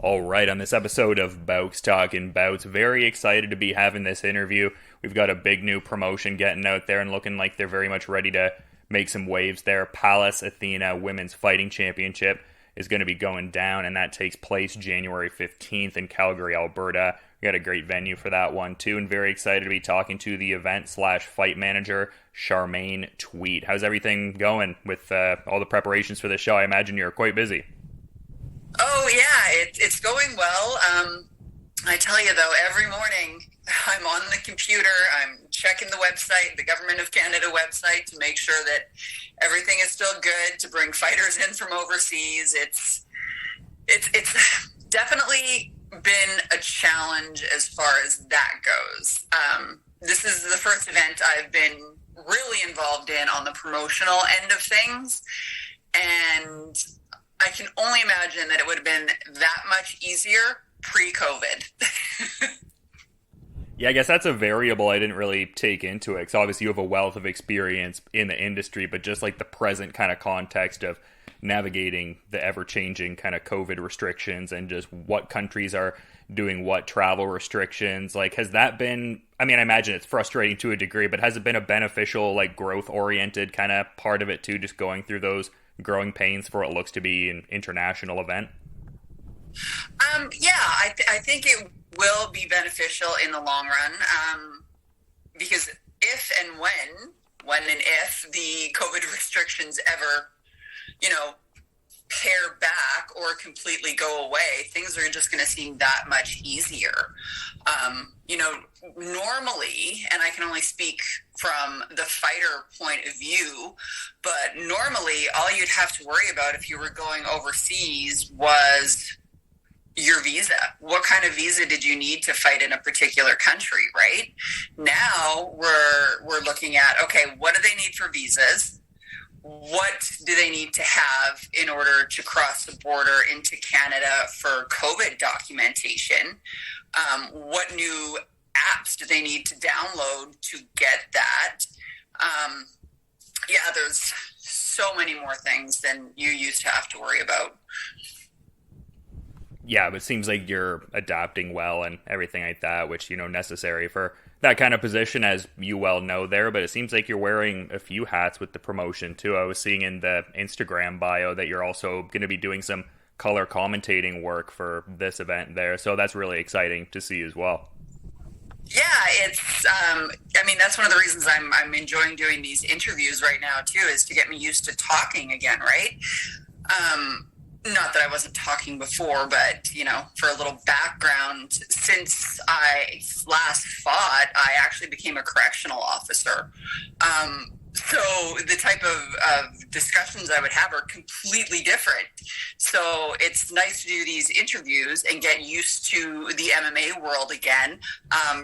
All right, on this episode of Bouts Talking Bouts, very excited to be having this interview. We've got a big new promotion getting out there and looking like they're very much ready to make some waves there. Pallas Athena Women's Fighting Championship is going to be going down, and that takes place January 15th in Calgary, Alberta. We got a great venue for that one, too, and very excited to be talking to the event/fight manager, Charmaine Tweet. How's everything going with all the preparations for this show? I imagine you're quite busy. Oh yeah, it's going well. I tell you though, every morning I'm on the computer, I'm checking the website, the Government of Canada website, to make sure that everything is still good, to bring fighters in from overseas. It's definitely been a challenge as far as that goes. This is the first event I've been really involved in on the promotional end of things, and I can only imagine that it would have been that much easier pre-COVID. Yeah, I guess that's a variable I didn't really take into it. Because obviously you have a wealth of experience in the industry, but just like the present kind of context of navigating the ever-changing kind of COVID restrictions and just what countries are doing what travel restrictions. Like, has that been, I mean, I imagine it's frustrating to a degree, but has it been a beneficial, like growth-oriented kind of part of it too, just going through those growing pains for what looks to be an international event? I think it will be beneficial in the long run, because if and when and if the COVID restrictions ever, pare back or completely go away, things are just going to seem that much easier. Normally, and I can only speak from the fighter point of view, but normally all you'd have to worry about if you were going overseas was your visa. What kind of visa did you need to fight in a particular country, right? Now we're looking at, okay, what do they need for visas? What do they need to have in order to cross the border into Canada for COVID documentation? What new apps do they need to download to get that? There's so many more things than you used to have to worry about. Yeah, but it seems like you're adapting well and everything like that, which, necessary for that kind of position, as you well know there. But it seems like you're wearing a few hats with the promotion, too. I was seeing in the Instagram bio that you're also going to be doing some color commentating work for this event there. So that's really exciting to see as well. Yeah, it's, that's one of the reasons I'm enjoying doing these interviews right now, too, is to get me used to talking again, right? Not that I wasn't talking before, but, for a little background, since I last fought, I actually became a correctional officer. So the type of discussions I would have are completely different. So it's nice to do these interviews and get used to the MMA world again,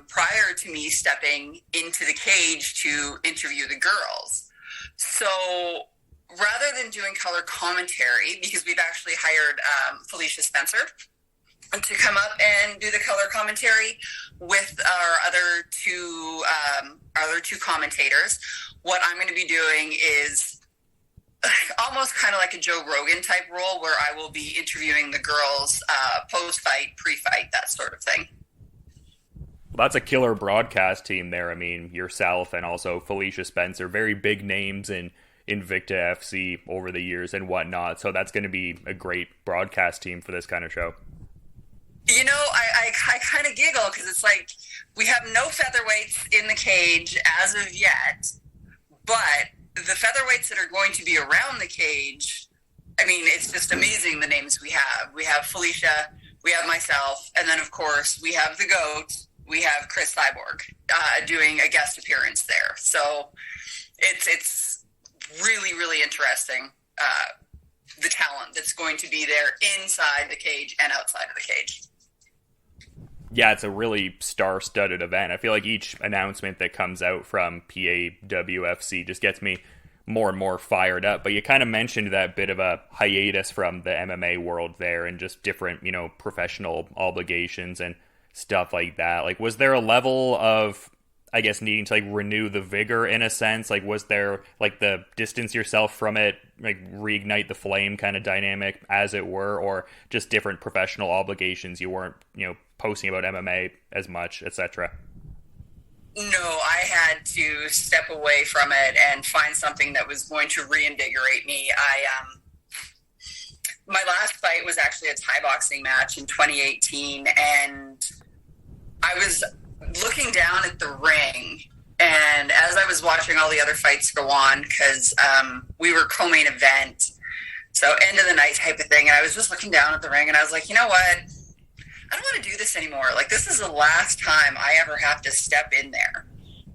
prior to me stepping into the cage to interview the girls. So rather than doing color commentary, because we've actually hired Felicia Spencer to come up and do the color commentary with our other two commentators, what I'm going to be doing is almost kind of like a Joe Rogan type role, where I will be interviewing the girls post-fight, pre-fight, that sort of thing. Well, that's a killer broadcast team there. I mean, yourself and also Felicia Spencer, very big names in Invicta FC over the years and whatnot. So that's going to be a great broadcast team for this kind of show. I kind of giggle because it's like we have no featherweights in the cage as of yet, but the featherweights that are going to be around the cage, I mean, it's just amazing the names we have. We have Felicia, we have myself, and then, of course, we have the GOAT, we have Cris Cyborg doing a guest appearance there. So it's really, really interesting, the talent that's going to be there inside the cage and outside of the cage. Yeah, it's a really star-studded event. I feel like each announcement that comes out from PAWFC just gets me more and more fired up. But you kind of mentioned that bit of a hiatus from the MMA world there and just different, professional obligations and stuff like that. Like, was there a level of I guess, needing to like renew the vigor in a sense? Like, was there like the distance yourself from it, like reignite the flame kind of dynamic, as it were, or just different professional obligations? You weren't, posting about MMA as much, etc. No, I had to step away from it and find something that was going to reinvigorate me. My last fight was actually a Thai boxing match in 2018, and I was looking down at the ring, and as I was watching all the other fights go on, because we were co-main event, so end of the night type of thing, and I was just looking down at the ring, and I was like, you know what? I don't want to do this anymore. Like, this is the last time I ever have to step in there.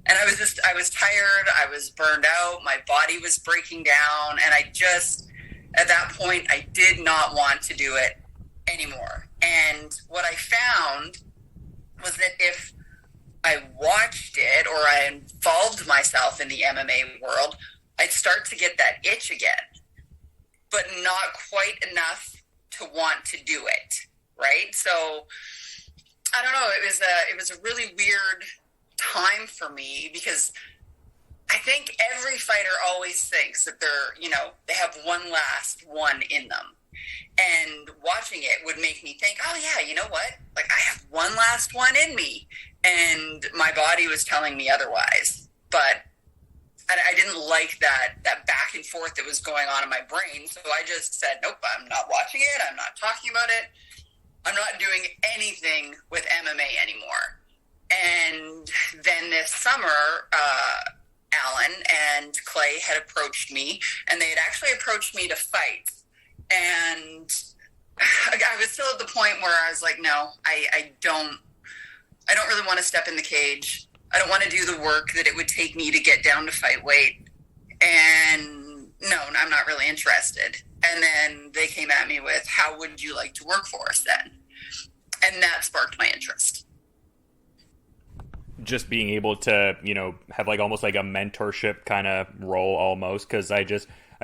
And I was tired, I was burned out, my body was breaking down, and at that point, I did not want to do it anymore. And what I found was that if I watched it or I involved myself in the MMA world, I'd start to get that itch again, but not quite enough to want to do it, right? So I don't know. It was a really weird time for me, because I think every fighter always thinks that they have one last one in them. And watching it would make me think, oh yeah, you know what? Like, I have one last one in me. And my body was telling me otherwise. But I didn't like that back and forth that was going on in my brain. So I just said, nope, I'm not watching it. I'm not talking about it. I'm not doing anything with MMA anymore. And then this summer, Alan and Clay had approached me, and they had actually approached me to fight. And I was still at the point where I was like, no, I don't really want to step in the cage. I don't want to do the work that it would take me to get down to fight weight. And no, I'm not really interested. And then they came at me with, how would you like to work for us then? And that sparked my interest. Just being able to, have like almost like a mentorship kind of role almost, because I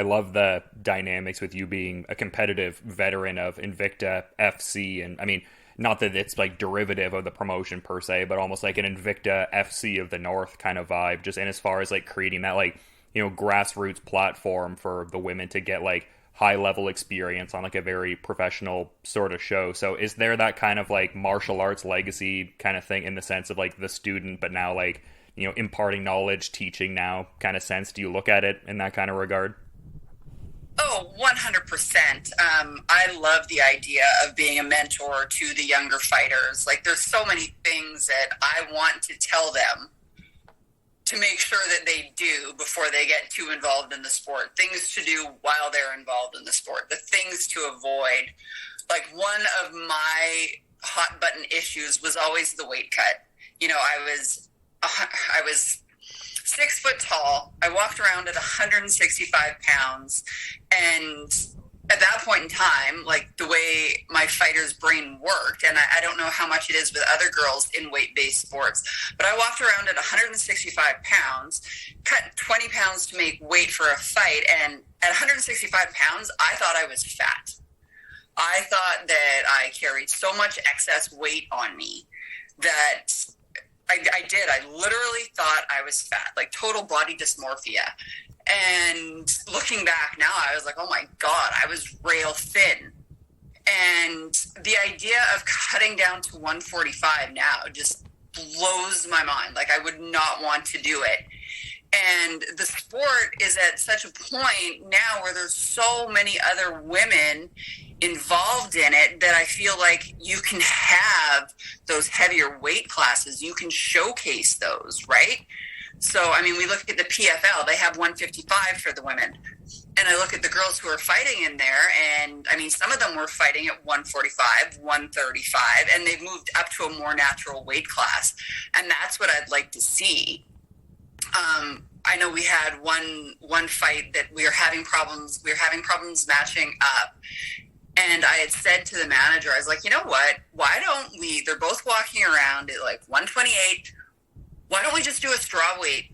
love the dynamics with you being a competitive veteran of Invicta FC. And I mean, not that it's like derivative of the promotion per se, but almost like an Invicta FC of the North kind of vibe, just in as far as like creating that like, grassroots platform for the women to get like high level experience on like a very professional sort of show. So is there that kind of like martial arts legacy kind of thing, in the sense of like the student, but now like, imparting knowledge, teaching now kind of sense? Do you look at it in that kind of regard? Oh, 100%. I love the idea of being a mentor to the younger fighters. Like, there's so many things that I want to tell them to make sure that they do before they get too involved in the sport. Things to do while they're involved in the sport. The things to avoid. Like, one of my hot button issues was always the weight cut. I was 6 foot tall. I walked around at 165 pounds. And at that point in time, like, the way my fighter's brain worked, and I don't know how much it is with other girls in weight-based sports, but I walked around at 165 pounds, cut 20 pounds to make weight for a fight, and at 165 pounds, I thought I was fat. I thought that I carried so much excess weight on me that I did. I literally thought I was fat, like total body dysmorphia. And looking back now, I was like, oh my God, I was rail thin. And the idea of cutting down to 145 now just blows my mind. Like, I would not want to do it. And the sport is at such a point now where there's so many other women involved in it that I feel like you can have those heavier weight classes. You can showcase those, right? So, I mean, we look at the PFL, they have 155 for the women. And I look at the girls who are fighting in there, and I mean, some of them were fighting at 145, 135, and they've moved up to a more natural weight class. And that's what I'd like to see. I know we had one fight that we were having problems matching up. And I had said to the manager, I was like, you know what? Why don't we, they're both walking around at like 128. Why don't we just do a flyweight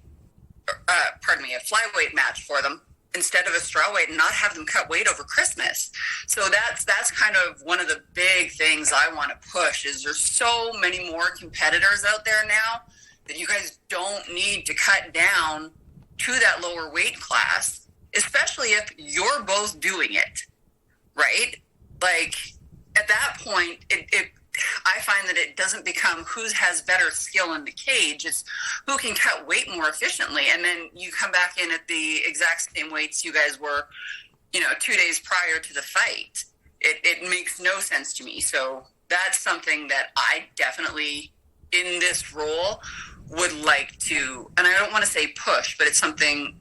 match for them instead of a strawweight, and not have them cut weight over Christmas? So that's kind of one of the big things I want to push, is there's so many more competitors out there now that you guys don't need to cut down to that lower weight class, especially if you're both doing it, right? Like, at that point, I find that it doesn't become who has better skill in the cage. It's who can cut weight more efficiently. And then you come back in at the exact same weights you guys were, 2 days prior to the fight. It makes no sense to me. So that's something that I definitely, in this role, would like to, and I don't want to say push, but it's something,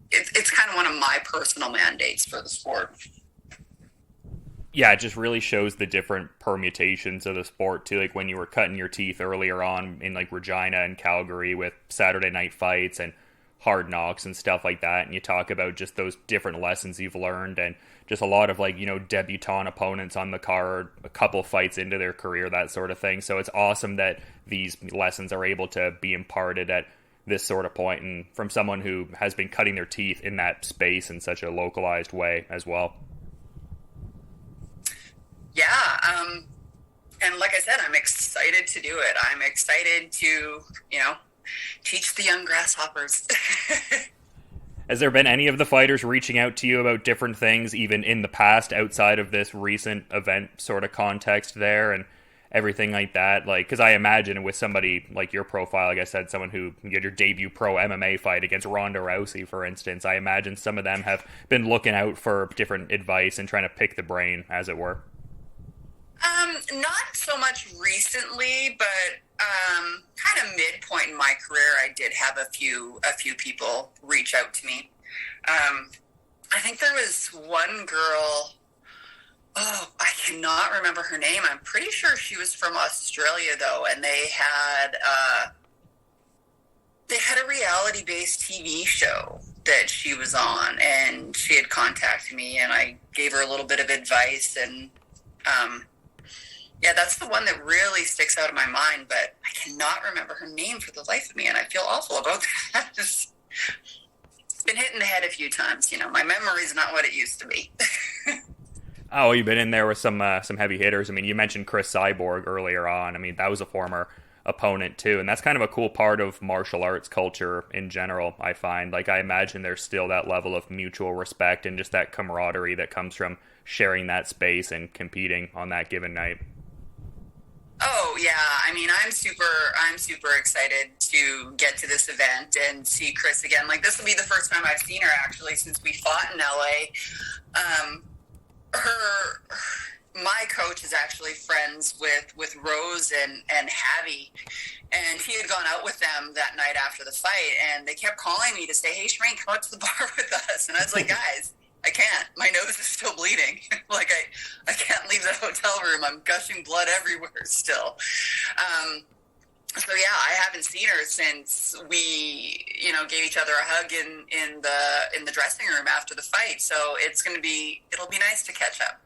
it's kind of one of my personal mandates for the sport. Yeah, it just really shows the different permutations of the sport too. Like when you were cutting your teeth earlier on in like Regina and Calgary with Saturday night fights and hard knocks and stuff like that. And you talk about just those different lessons you've learned and just a lot of like, debutante opponents on the card, a couple fights into their career, that sort of thing. So it's awesome that these lessons are able to be imparted at this sort of point and from someone who has been cutting their teeth in that space in such a localized way as well. Yeah, and like I said, I'm excited to do it. I'm excited to, teach the young grasshoppers. Has there been any of the fighters reaching out to you about different things, even in the past, outside of this recent event sort of context there and everything like that? Like, because I imagine with somebody like your profile, like I said, someone who you had your debut pro MMA fight against Ronda Rousey, for instance, I imagine some of them have been looking out for different advice and trying to pick the brain, as it were. Not so much recently, but kind of midpoint in my career, I did have a few people reach out to me. I think there was one girl. Oh, I cannot remember her name. I'm pretty sure she was from Australia, though, and they had a reality-based TV show that she was on, and she had contacted me, and I gave her a little bit of advice, and yeah, that's the one that really sticks out in my mind, but I cannot remember her name for the life of me, and I feel awful about that. It's been hit in the head a few times. My memory's not what it used to be. Oh, you've been in there with some heavy hitters. I mean, you mentioned Cris Cyborg earlier on. I mean, that was a former opponent too, and that's kind of a cool part of martial arts culture in general, I find. Like, I imagine there's still that level of mutual respect and just that camaraderie that comes from sharing that space and competing on that given night. Oh yeah, I mean, I'm super excited to get to this event and see Cris again. Like, this will be the first time I've seen her actually since we fought in LA. My coach is actually friends with Rose and Javi, and he had gone out with them that night after the fight, and they kept calling me to say, "Hey, Charmaine, come out to the bar with us." And I was like, "Guys, I can't. My nose is still bleeding. Like, I can't leave the hotel room. I'm gushing blood everywhere still." So yeah, I haven't seen her since we, gave each other a hug in the dressing room after the fight. So it'll be nice to catch up.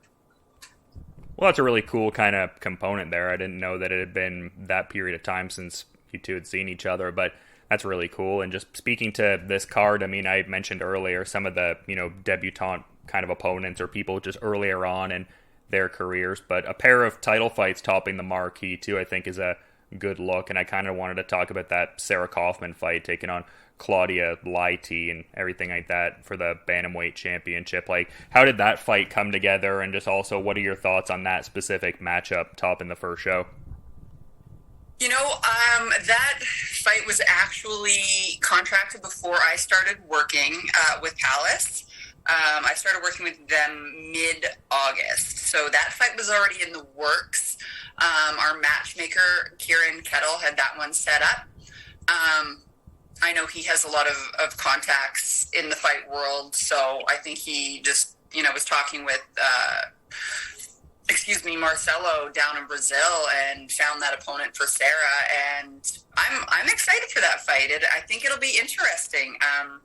Well, that's a really cool kind of component there. I didn't know that it had been that period of time since you two had seen each other, but that's really cool. And just speaking to this card, I mean, I mentioned earlier some of the, debutante kind of opponents or people just earlier on in their careers, but a pair of title fights topping the marquee too, I think is a good look. And I kind of wanted to talk about that Sarah Kaufman fight taking on Claudia Leite and everything like that for the Bantamweight Championship. Like, how did that fight come together? And just also, what are your thoughts on that specific matchup topping the first show? That fight was actually contracted before I started working with Pallas. I started working with them mid-August. So that fight was already in the works. Our matchmaker, Kieran Kettle, had that one set up. I know he has a lot of contacts in the fight world, so I think he just, was talking with Marcelo down in Brazil and found that opponent for Sarah, and I'm excited for that fight. I think it'll be interesting. I've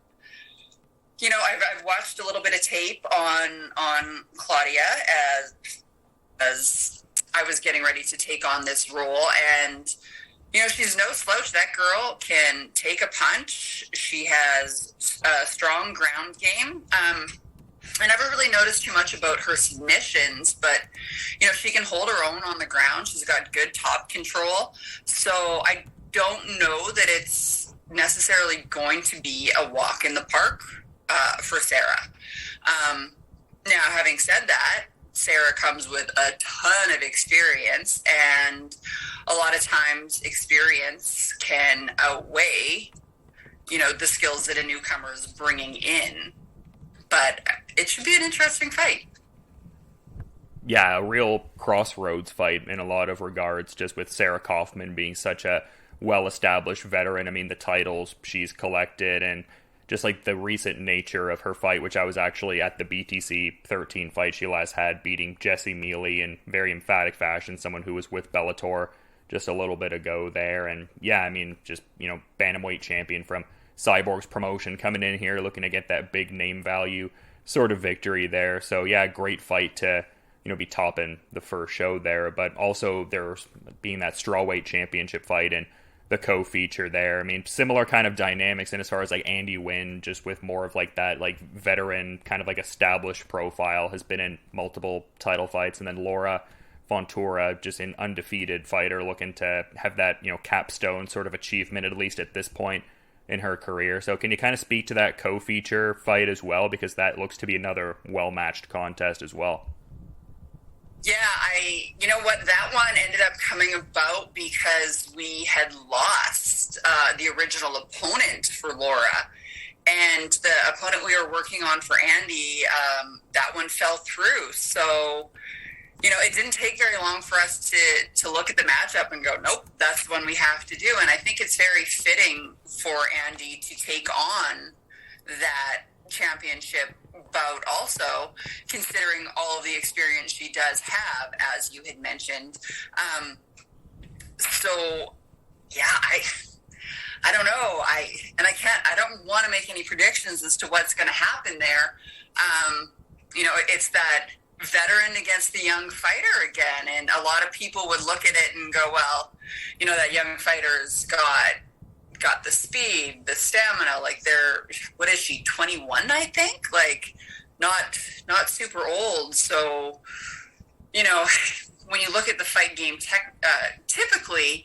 watched a little bit of tape on Claudia as I was getting ready to take on this role, and she's no slouch. That girl can take a punch. She has a strong ground game. I never really noticed too much about her submissions, but, she can hold her own on the ground. She's got good top control. So don't know that it's necessarily going to be a walk in the park for Sarah. Now, having said that, Sarah comes with a ton of experience, and a lot of times experience can outweigh, the skills that a newcomer is bringing in. But it should be an interesting fight. Yeah, a real crossroads fight in a lot of regards, just with Sarah Kaufman being such a well-established veteran. I mean, the titles she's collected and just like the recent nature of her fight, which I was actually at the BTC 13 fight she last had, beating Jessie Mealy in very emphatic fashion, someone who was with Bellator just a little bit ago there. And yeah, I mean, just, bantamweight champion from Cyborg's promotion coming in here looking to get that big name value sort of victory there. So yeah, great fight to, be topping the first show there. But also there's being that strawweight championship fight and the co-feature there. I mean, similar kind of dynamics, and as far as like Andy Wynn, just with more of like that like veteran kind of like established profile, has been in multiple title fights, and then Laura Fontoura, just an undefeated fighter looking to have that capstone sort of achievement, at least at this point in her career. So can you kind of speak to that co-feature fight as well, because that looks to be another well-matched contest as well? Yeah, you know what, that one ended up coming about because we had lost the original opponent for Laura, and the opponent we were working on for Andy, that one fell through. So, it didn't take very long for us to look at the matchup and go, nope, that's the one we have to do. And I think it's very fitting for Andy to take on that championship bout also, considering all of the experience she does have, as you had mentioned. So yeah, I don't know. I don't want to make any predictions as to what's going to happen there. It's that veteran against the young fighter again. And a lot of people would look at it and go, well, that young fighter's got the speed, the stamina, like what is she, 21, I think? Like, not super old. So, when you look at the fight game, typically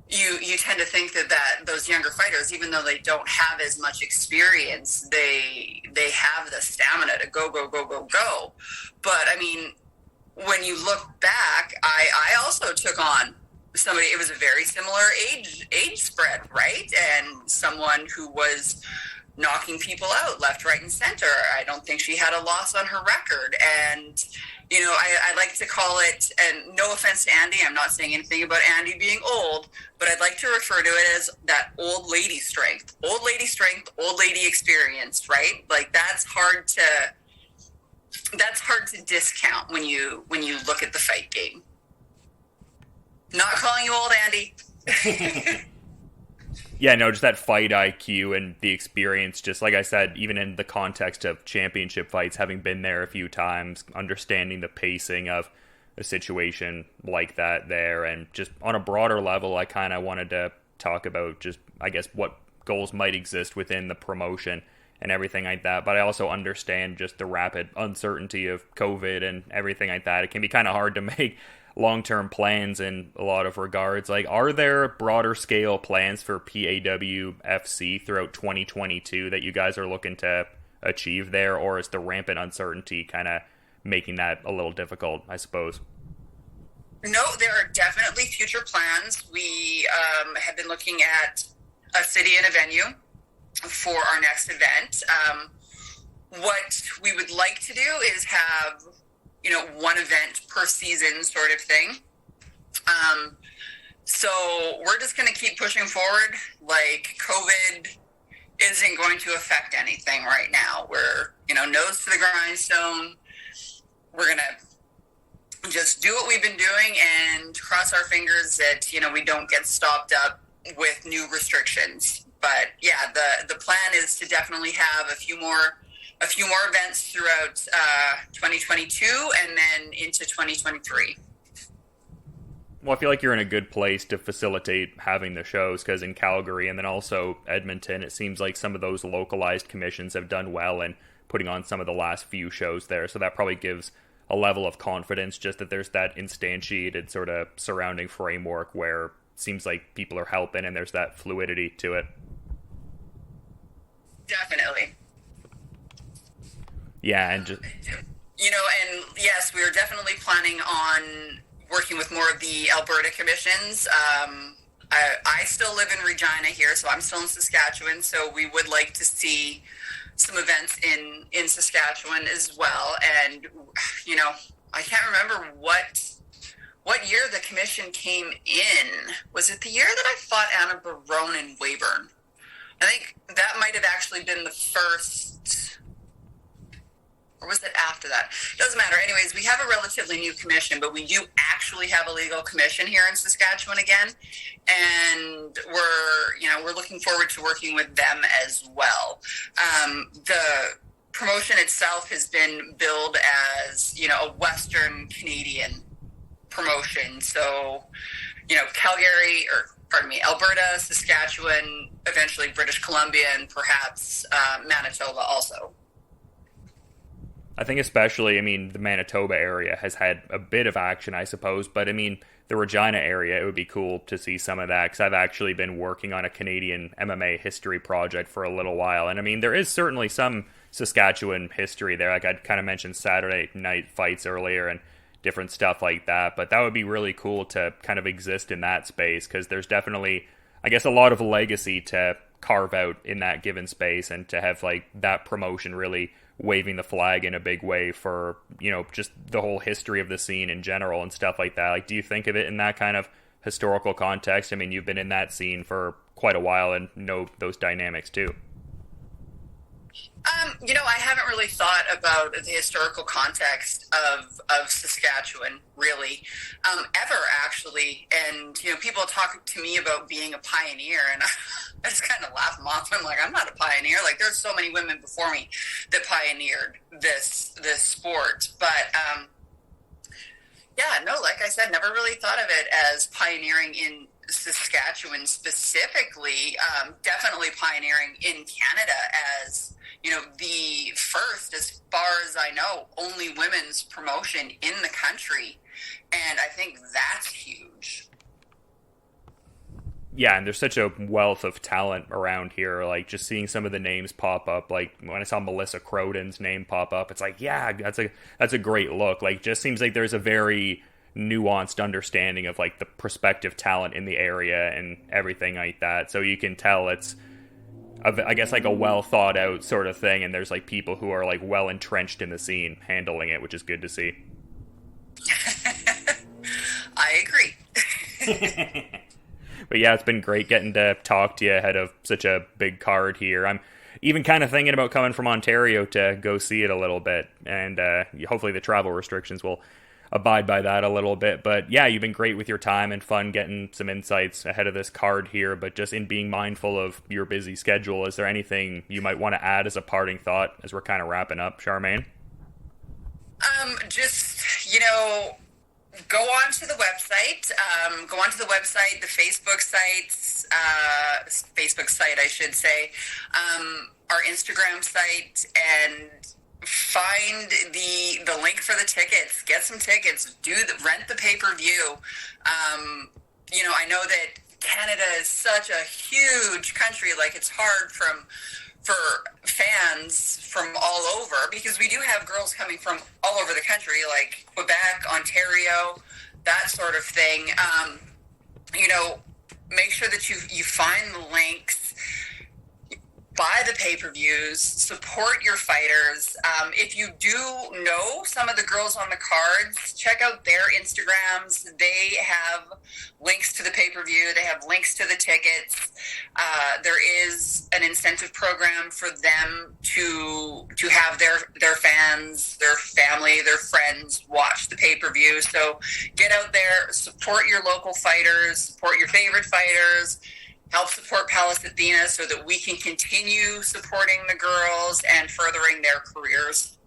you tend to think that those younger fighters, even though they don't have as much experience, they have the stamina to go. But I mean, when you look back, I also took on somebody, it was a very similar age spread, right? And someone who was knocking people out left, right, and center. I don't think she had a loss on her record. And, I like to call it, and no offense to Andy, I'm not saying anything about Andy being old, but I'd like to refer to it as that old lady strength, old lady experience, right? Like that's hard to discount when you look at the fight game. Not calling you old, Andy. Yeah, no, just that fight IQ and the experience, just like I said, even in the context of championship fights, having been there a few times, understanding the pacing of a situation like that there, and just on a broader level, I kind of wanted to talk about just, I guess, what goals might exist within the promotion and everything like that, but I also understand just the rapid uncertainty of COVID and everything like that. It can be kind of hard to make long-term plans in a lot of regards. Like, are there broader scale plans for PAWFC throughout 2022 that you guys are looking to achieve there, or is the rampant uncertainty kind of making that a little difficult, I suppose? No, there are definitely future plans. We have been looking at a city and a venue for our next event. What we would like to do is have one event per season sort of thing. So we're just going to keep pushing forward. Like, COVID isn't going to affect anything right now. We're, nose to the grindstone. We're going to just do what we've been doing and cross our fingers that, we don't get stopped up with new restrictions. But yeah, the plan is to definitely have a few more events throughout 2022 and then into 2023. Well, I feel like you're in a good place to facilitate having the shows, because in Calgary and then also Edmonton, it seems like some of those localized commissions have done well in putting on some of the last few shows there. So that probably gives a level of confidence, just that there's that instantiated sort of surrounding framework where seems like people are helping and there's that fluidity to it. Definitely. Yeah, and just... and yes, we are definitely planning on working with more of the Alberta commissions. I still live in Regina here, so I'm still in Saskatchewan, so we would like to see some events in Saskatchewan as well. And, I can't remember what year the commission came in. Was it the year that I fought Anna Barone in Weyburn? I think that might have actually been the first, or was it after that? Doesn't matter. Anyways, we have a relatively new commission, but we do actually have a legal commission here in Saskatchewan again. And we're looking forward to working with them as well. The promotion itself has been billed as, a Western Canadian promotion. So, Alberta, Saskatchewan, eventually British Columbia, and perhaps Manitoba also. I think especially, the Manitoba area has had a bit of action, I suppose, but the Regina area, it would be cool to see some of that, because I've actually been working on a Canadian MMA history project for a little while, and there is certainly some Saskatchewan history there. Like I'd kind of mentioned Saturday night fights earlier and different stuff like that, but that would be really cool to kind of exist in that space, because there's definitely, I guess, a lot of legacy to carve out in that given space, and to have like that promotion really waving the flag in a big way for, just the whole history of the scene in general and stuff like that. Like, do you think of it in that kind of historical context? You've been in that scene for quite a while and know those dynamics too. I haven't really thought about the historical context of Saskatchewan, really, ever, actually. And, people talk to me about being a pioneer, and I just kind of laugh them off. I'm like, I'm not a pioneer. Like, there's so many women before me that pioneered this sport. But, like I said, never really thought of it as pioneering in Saskatchewan specifically. Definitely pioneering in Canada as, the first, as far as I know, only women's promotion in the country. And I think that's huge. Yeah, and there's such a wealth of talent around here. Like, just seeing some of the names pop up, like when I saw Melissa Croden's name pop up, it's like, yeah, that's a great look. Like, just seems like there's a very nuanced understanding of like the prospective talent in the area and everything like that. So you can tell it's, I guess, like a well thought out sort of thing, and there's like people who are like well entrenched in the scene handling it, which is good to see. I agree. But yeah, it's been great getting to talk to you ahead of such a big card here. I'm even kind of thinking about coming from Ontario to go see it a little bit, and hopefully the travel restrictions will abide by that a little bit. But yeah, you've been great with your time and fun getting some insights ahead of this card here. But just in being mindful of your busy schedule, is there anything you might want to add as a parting thought as we're kind of wrapping up, Charmaine? Go on to the website. The Facebook site, I should say, our Instagram site, and find the link for the tickets. Get some tickets. Rent the pay-per-view. I know that Canada is such a huge country. Like, it's hard for fans from all over, because we do have girls coming from all over the country, like Quebec, Ontario, that sort of thing. Make sure that you find the links, buy the pay-per-views, support your fighters. If you do know some of the girls on the cards, check out their Instagrams. They have links to the pay-per-view. They have links to the tickets. There is an incentive program for them to have their fans, their family, their friends watch the pay-per-view. So get out there, support your local fighters, support your favorite fighters, help support Pallas Athena so that we can continue supporting the girls and furthering their careers.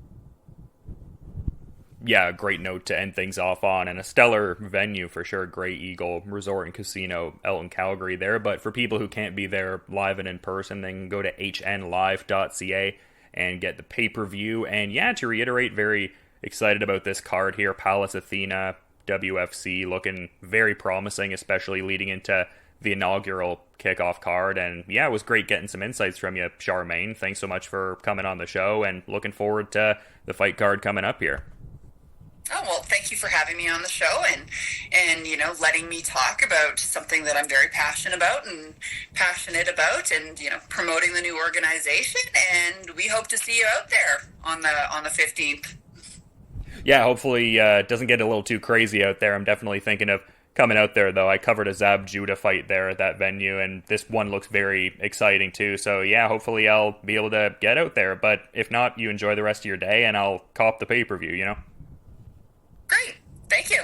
Yeah, a great note to end things off on, and a stellar venue for sure. Great Eagle Resort and Casino out in Calgary there. But for people who can't be there live and in person, they can go to hnlive.ca and get the pay-per-view. And yeah, to reiterate, very excited about this card here. Pallas Athena WFC, looking very promising, especially leading into the inaugural Kickoff card. And yeah, it was great getting some insights from you, Charmaine. Thanks so much for coming on the show, and looking forward to the fight card coming up here. Oh, well, thank you for having me on the show and letting me talk about something that I'm very passionate about and promoting the new organization. And we hope to see you out there on the 15th. Yeah, hopefully it doesn't get a little too crazy out there. I'm definitely thinking of coming out there, though. I covered a Zab Judah fight there at that venue, and this one looks very exciting too. So yeah, hopefully I'll be able to get out there. But if not, you enjoy the rest of your day, and I'll cop the pay-per-view, Great. Thank you.